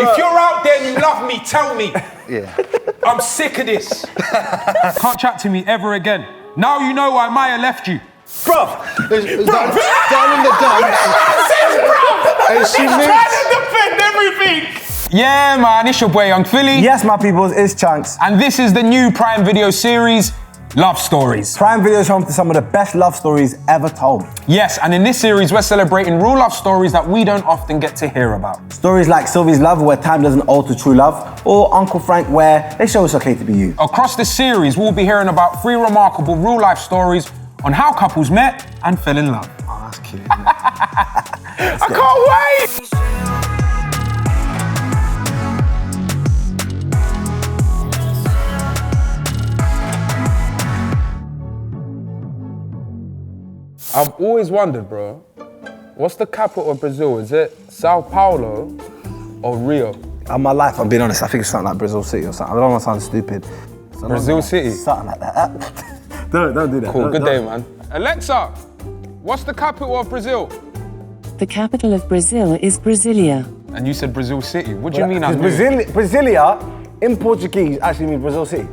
If you're out there and you love me, tell me. Yeah. I'm sick of this. Can't chat to me ever again. Now you know why Maya left you. Bruv! Down in the dumps. And she Trying to defend everything. Yeah, man, it's your boy Young Philly. Yes, my peoples, it's Chunks. And this is the new Prime Video series, Love Stories. Prime Video is home to some of the best love stories ever told. Yes, and in this series, we're celebrating real love stories that we don't often get to hear about. Stories like Sylvie's Love, where time doesn't alter true love, or Uncle Frank, where they show it's okay to be you. Across this series, we'll be hearing about 3 remarkable real life stories on how couples met and fell in love. Oh, that's cute. I can't wait! I've always wondered, bro, what's the capital of Brazil? Is it Sao Paulo or Rio? In my life, I'm being honest, I think it's something like Brazil City or something. I don't want to sound stupid. Brazil City? Something like that. don't do that. Cool, good day, man. Alexa, what's the capital of Brazil? The capital of Brazil is Brasilia. And you said Brazil City. What do you mean? Brasilia, in Portuguese, actually means Brazil City.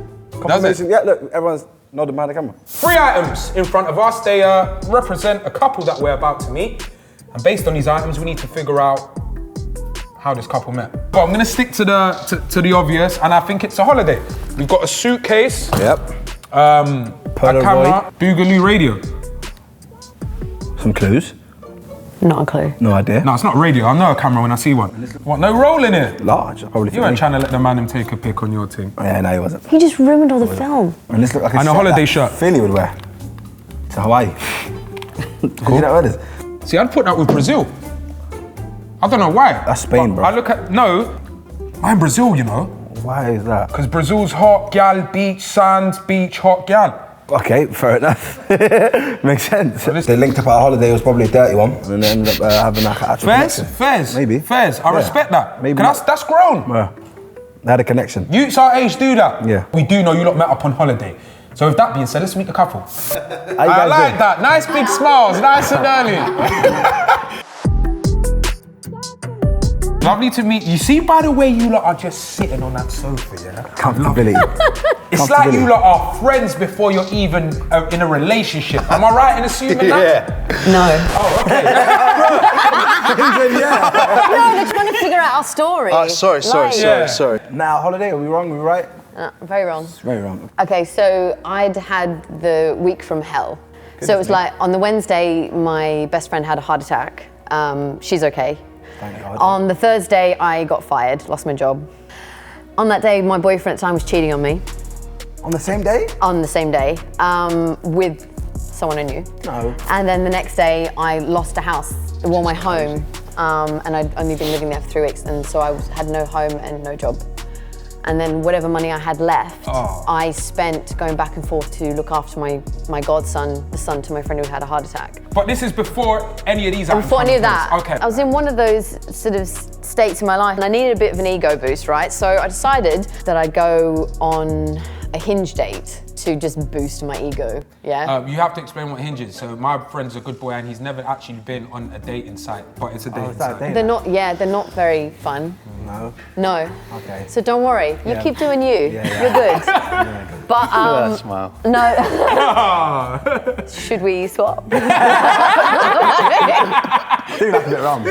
Does it? Yeah, look, everyone's nodding behind the camera. 3 items in front of us. They represent a couple that we're about to meet. And based on these items, we need to figure out how this couple met. But I'm gonna stick to the obvious, and I think it's a holiday. We've got a suitcase. Yep. A camera, Boogaloo radio. Some clues. Not a clue. No idea. No, it's not radio. I know a camera when I see one. What, no roll in it? Large, probably. You weren't trying to let the man take a pic on your team. Yeah, no, he wasn't. He just ruined all the film. And this look like And a holiday shirt. Philly would wear to Hawaii. Cool. You know what it is? See, I'd put that with Brazil. I don't know why. That's Spain, But bro. I look at, no, I'm Brazil, you know. Why is that? Because Brazil's hot, gal, beach, sands, beach, hot, gal. Okay, fair enough. Makes sense. this- They linked up our holiday, it was probably a dirty one, and they ended up having like an actual connection. Fairs. Maybe. Fairs. I Yeah. respect that. Maybe Maybe not. that's grown. Yeah. They had a connection. Youths our age do that. Yeah. We do know you lot met up on holiday. So with that being said, let's meet the couple. How you I guys like doing? that. Nice big smiles, nice and early. Lovely to meet you. See, by the way, you lot are just sitting on that sofa, yeah? Comfortability. It's like you lot are friends before you're even in a relationship. Am I right in assuming that? No. Oh, okay. No, they're trying to figure out our story. Sorry. Now, holiday, are we wrong? Are we right? Very wrong. Very wrong. Okay, so I'd had the week from hell. So it was like on the Wednesday, my best friend had a heart attack. She's okay. Thank God. On the Thursday, I got fired, lost my job. On that day, my boyfriend at the time was cheating on me. On the same day? On the same day, with someone I knew. No. And then the next day, I lost a house, well, my home, and I'd only been living there for 3 weeks, and so I had no home and no job. And then whatever money I had left, I spent going back and forth to look after my godson, the son to my friend who had a heart attack. But this is before any of these items Before come any of into that, place. Okay. I was in one of those sort of states in my life, and I needed a bit of an ego boost, right? So I decided that I'd go on a Hinge date to just boost my ego, yeah? You have to explain what Hinge is. So my friend's a good boy and he's never actually been on a dating site, but it's a dating is that a site. date? They're not very fun. No. No. Okay. So don't worry, you Yeah. keep doing you. Yeah. You're good. But Smile. no. Should we swap? I think that's a bit wrong.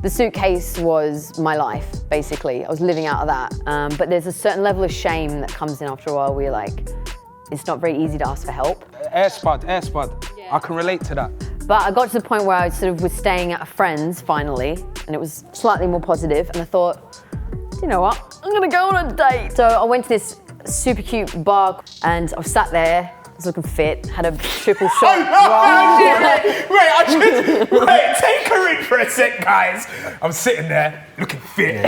The suitcase was my life, basically. I was living out of that. But there's a certain level of shame that comes in after a while where you're like, it's not very easy to ask for help. Air spud. I can relate to that. But I got to the point where I sort of was staying at a friend's finally, and it was slightly more positive, and I thought, you know what, I'm gonna go on a date. So I went to this super cute bar, and I was sat there, I was looking fit, had a triple shot. Wait, take her in for a sec, guys. I'm sitting there, looking fit.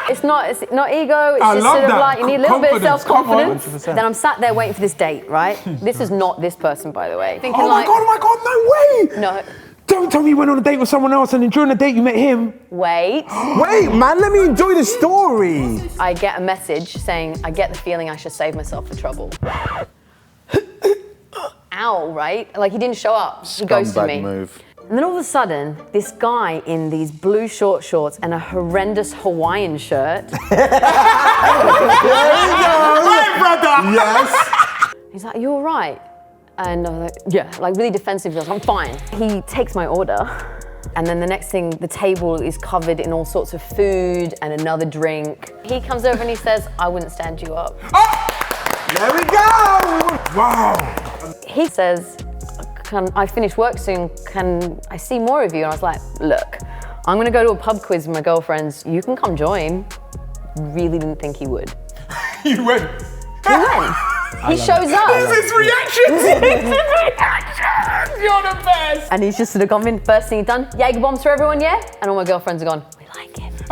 It's not ego, it's I just love sort of that. like, you need a little bit of Confidence, come on. self-confidence. Then I'm sat there waiting for this date, right? This is not this person, by the way. Thinking Oh my god, no way! No, Don't tell me you went on a date with someone else and then during the date you met him. wait. Wait, man, let me enjoy the story. I get a message saying, I get the feeling I should save myself the trouble. Ow, right? Like he didn't show up. He ghosted Scumbag me. move. And then all of a sudden, this guy in these blue short shorts and a horrendous Hawaiian shirt. Yes. He's like, "You all right?" And I was like, "Yeah," like really defensive. He goes, "I'm fine." He takes my order. And then the next thing, the table is covered in all sorts of food and another drink. He comes over and he says, "I wouldn't stand you up." There we go. Wow. He says, "Can I finish work soon? Can I see more of you?" And I was like, "Look, I'm gonna go to a pub quiz with my girlfriends. You can come join." Really didn't think he would. You went. He went. He shows up. This is reactions. You're the best. And he's just sort of gone in. First thing he's done, Jaeger bombs for everyone, yeah? And all my girlfriends are gone, "We like him." He's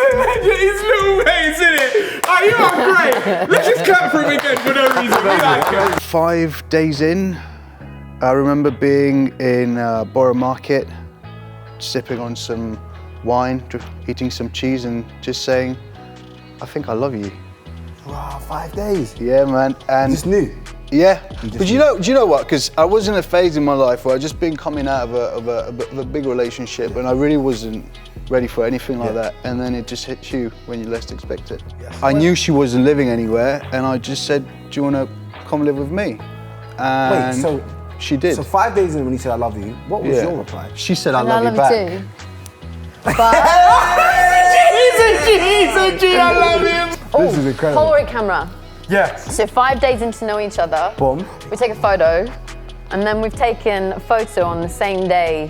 a legend. He's little ways, isn't it? Oh, you are great. Let's just clap for him again for no reason. We like him. 5 days in, I remember being in Borough Market, sipping on some wine, eating some cheese and just saying, "I think I love you." Wow, 5 days. Yeah, man. And Just new. yeah, but do you know what? Because I was in a phase in my life where I'd just been coming out of a big relationship, and I really wasn't ready for anything like that. And then it just hits you when you least expect it. Yes. I knew she wasn't living anywhere, and I just said, "Do you want to come live with me?" And Wait, so she did. So 5 days in when he said, "I love you," what was your reply? She said, "I And love you back." too. But He's a G. I love him. This is incredible. Polaroid camera. Yes. So 5 days into knowing each other, Boom. we take a photo, and then we've taken a photo on the same day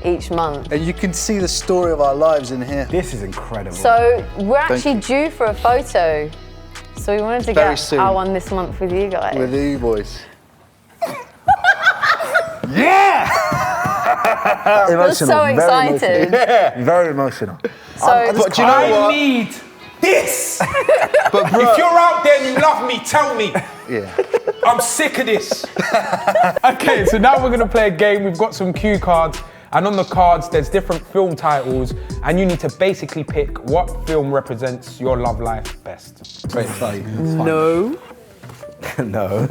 each month. And you can see the story of our lives in here. This is incredible. So we're actually you. due for a photo. So we wanted to Very get soon. our one this month with you guys. With you boys. We're so excited. Very emotional. So But do you know I what? need this. But bro, If you're out there and you love me, tell me. yeah. I'm sick of this. Okay, so now we're gonna play a game. We've got some cue cards, and on the cards there's different film titles, and you need to basically pick what film represents your love life best. Great fight. no. No.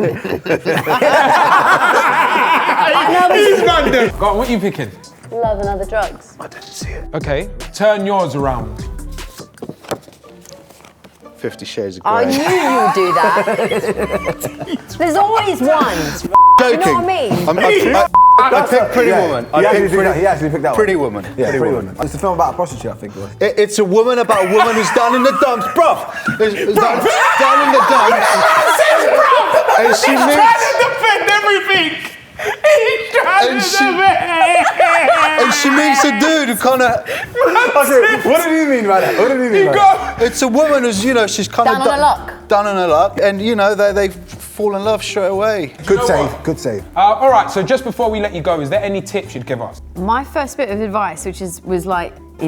He's random. Go on, what are you picking? Love and Other Drugs. I didn't see it. Okay, turn yours around. 50 Shades of I Grey. knew you would do that. There's always one. Joking. You know what I mean? I picked Pretty Woman. He actually picked that Pretty one. Woman. Yeah, Pretty Woman. It's a film about a prostitute, I think it was. It's a woman about a woman who's down in the dumps, bruv. Down in the dumps. And she He's meets, trying to defend everything. He's trying And to she- defend. and she meets a dude who kind of. Okay, what did you mean by that? What did you mean by that? It's a woman who's, you know, she's kind of Down on her luck. Down on her luck, and you know they fall in love straight away. Good know save, what? good save. All right, so just before we let you go, is there any tips you'd give us? My first bit of advice, which was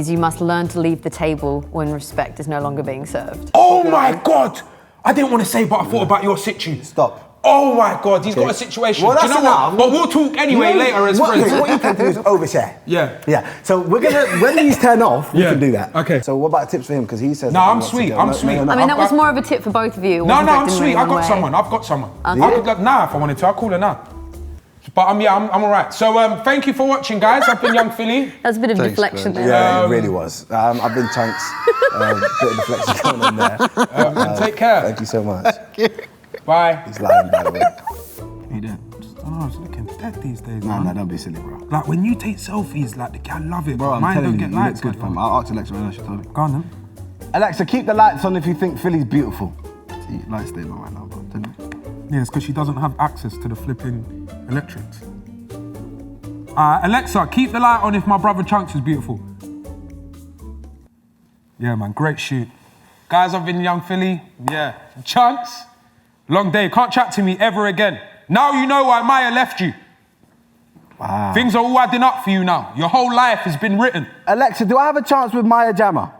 you must learn to leave the table when respect is no longer being served. Oh my God! I didn't want to say, but I thought about your situation. Stop. Oh my God, he's got a situation. Well, Do you that's know what? enough. But we'll talk anyway later as what, friends. What you can do is overshare. Yeah. Yeah. So we're gonna when these turn off, we Yeah. can do that. Okay. So what about tips for him? Because he says. No, that he I'm wants to sweet, go. I'm sweet. I mean, that was more of a tip for both of you. It No, wasn't no, I'm directed in sweet. any I've got one way. someone. I've got someone. Okay. I could look now if I wanted to. I'll call her now. But I'm all right. So thank you for watching, guys. I've been Young Philly. That's a bit of Thanks, deflection man. there. Yeah, it really was. I've been Chunks. Bit of deflection going on there. And take care. Thank you so much. Bye. He's lying, by the way. Hey there. I was looking dead these days, No, man. no, don't be silly, bro. Like when you take selfies, like the gal love it. Bro, I'm Mine telling don't you, get you likes. look good, like fam. I'll ask Alexa right now, she told me. that. Go on then. Alexa, keep the lights on if you think Philly's beautiful. See, lights staying on right now, bro. Tell me. Yeah, it's because she doesn't have access to the flipping electrics. Alexa, keep the light on if my brother Chunks is beautiful. Yeah, man, great shoot. Guys, I've been Young Philly. Yeah. Chunks, long day. Can't chat to me ever again. Now you know why Maya left you. Wow. Things are all adding up for you now. Your whole life has been written. Alexa, do I have a chance with Maya Jama?